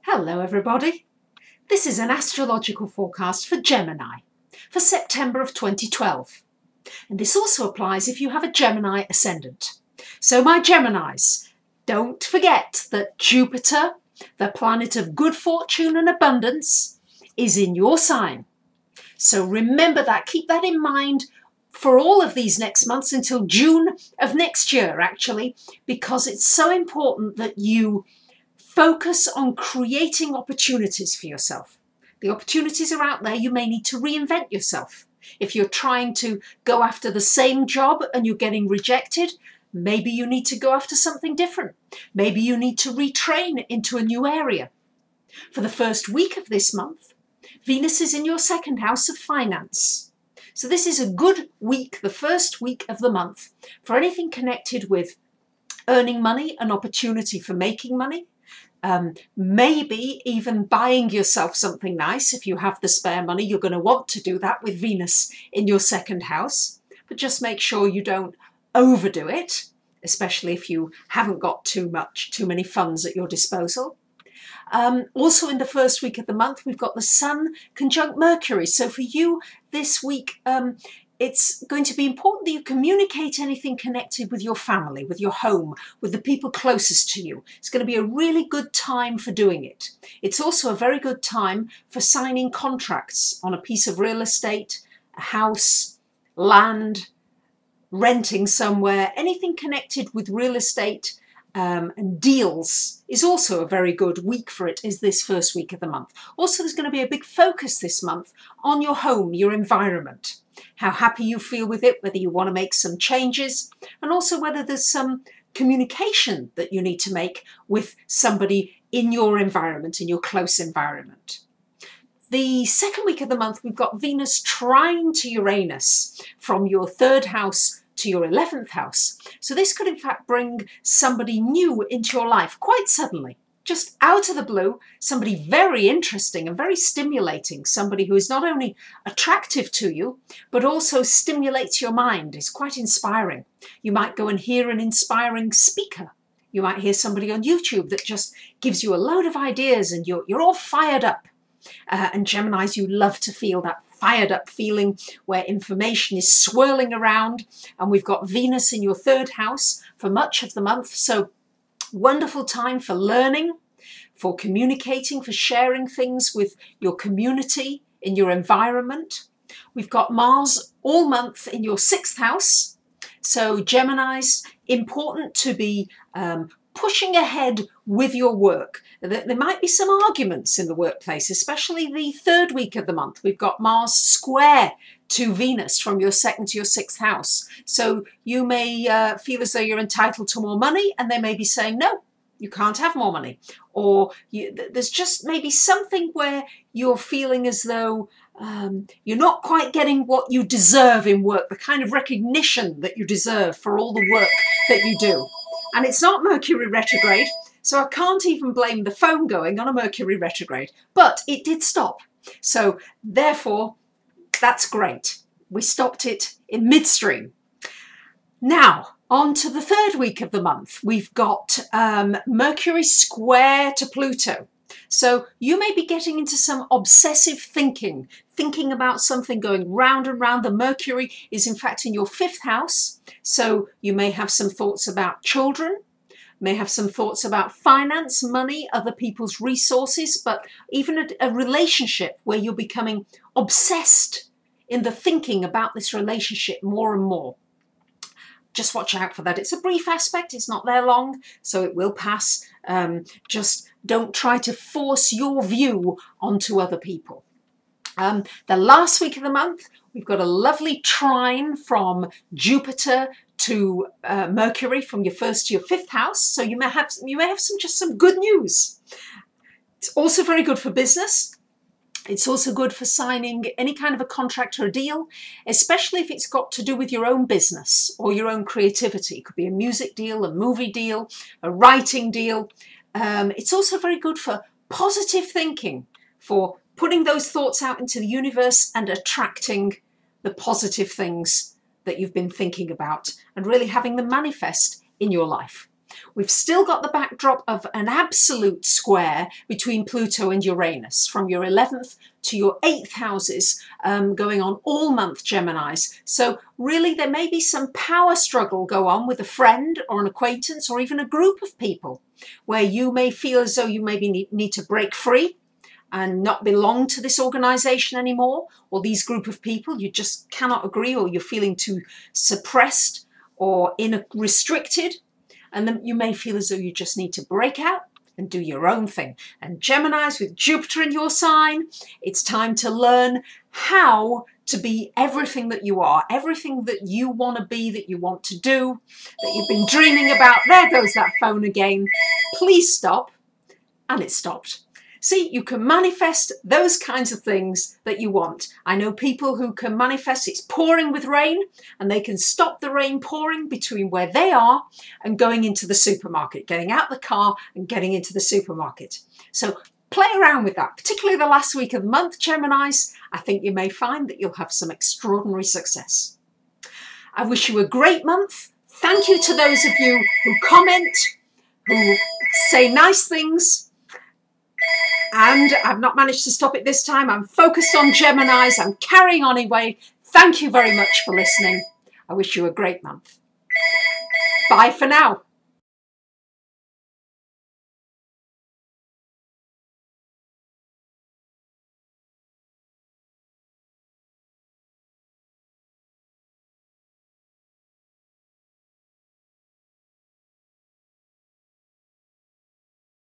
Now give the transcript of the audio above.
Hello everybody. This is an astrological forecast for Gemini for September of 2012. And this also applies if you have a Gemini ascendant. So my Geminis, don't forget that Jupiter, the planet of good fortune and abundance, is in your sign. So remember that, keep that in mind for all of these next months until June of next year actually, because it's so important that you focus on creating opportunities for yourself. The opportunities are out there. You may need to reinvent yourself. If you're trying to go after the same job and you're getting rejected, maybe you need to go after something different. Maybe you need to retrain into a new area. For the first week of this month, Venus is in your second house of finance. So this is a good week, the first week of the month, for anything connected with earning money, an opportunity for making money. Maybe even buying yourself something nice. If you have the spare money, you're going to want to do that with Venus in your second house. But just make sure you don't overdo it, especially if you haven't got too many funds at your disposal. Also in the first week of the month, we've got the Sun conjunct Mercury. So for you this week, it's going to be important that you communicate anything connected with your family, with your home, with the people closest to you. It's going to be a really good time for doing it. It's also a very good time for signing contracts on a piece of real estate, a house, land, renting somewhere. Anything connected with real estate and deals is also a very good week for it, is this first week of the month. Also, there's going to be a big focus this month on your home, your environment. How happy you feel with it, whether you want to make some changes, and also whether there's some communication that you need to make with somebody in your environment, in your close environment. The second week of the month, we've got Venus trine to Uranus from your third house to your 11th house. So this could in fact bring somebody new into your life quite suddenly. Just out of the blue, somebody very interesting and very stimulating, somebody who is not only attractive to you, but also stimulates your mind, is quite inspiring. You might go and hear an inspiring speaker. You might hear somebody on YouTube that just gives you a load of ideas and you're all fired up. And Geminis, you love to feel that fired up feeling where information is swirling around. And we've got Venus in your third house for much of the month. So wonderful time for learning, for communicating, for sharing things with your community, in your environment. We've got Mars all month in your 6th house. So Geminis, important to be pushing ahead with your work. There might be some arguments in the workplace, especially the third week of the month. We've got Mars square to Venus from your 2nd to your 6th house. So you may feel as though you're entitled to more money, and they may be saying, no, you can't have more money. Or there's just maybe something where you're feeling as though you're not quite getting what you deserve in work, the kind of recognition that you deserve for all the work that you do. And it's not Mercury retrograde, so I can't even blame the phone going on a Mercury retrograde, but it did stop. So therefore, that's great. We stopped it in midstream. Now, on to the third week of the month. We've got Mercury square to Pluto. So you may be getting into some obsessive thinking about something going round and round. The Mercury is in fact in your 5th house. So you may have some thoughts about children, may have some thoughts about finance, money, other people's resources, but even a relationship where you're becoming obsessed in the thinking about this relationship more and more. Just watch out for that. It's a brief aspect. It's not there long, so it will pass. Just don't try to force your view onto other people. The last week of the month, we've got a lovely trine from Jupiter to Mercury from your 1st to your 5th house. So you may have some good news. It's also very good for business. It's also good for signing any kind of a contract or a deal, especially if it's got to do with your own business or your own creativity. It could be a music deal, a movie deal, a writing deal. It's also very good for positive thinking, for putting those thoughts out into the universe and attracting the positive things that you've been thinking about and really having them manifest in your life. We've still got the backdrop of an absolute square between Pluto and Uranus from your 11th to your 8th houses going on all month, Geminis. So really there may be some power struggle go on with a friend or an acquaintance or even a group of people where you may feel as though you maybe need to break free and not belong to this organization anymore, or these group of people you just cannot agree, or you're feeling too suppressed or restricted, and then you may feel as though you just need to break out and do your own thing. And Geminis, with Jupiter in your sign, it's time to learn how to be everything that you are, everything that you want to be, that you want to do, that you've been dreaming about. There goes that phone again. Please stop. And it stopped. See, you can manifest those kinds of things that you want. I know people who can manifest it's pouring with rain, and they can stop the rain pouring between where they are and going into the supermarket, getting out the car and getting into the supermarket. So play around with that, particularly the last week of the month, Geminis. I think you may find that you'll have some extraordinary success. I wish you a great month. Thank you to those of you who comment, who say nice things. And I've not managed to stop it this time. I'm focused on Geminis. I'm carrying on anyway. Thank you very much for listening. I wish you a great month. Bye for now.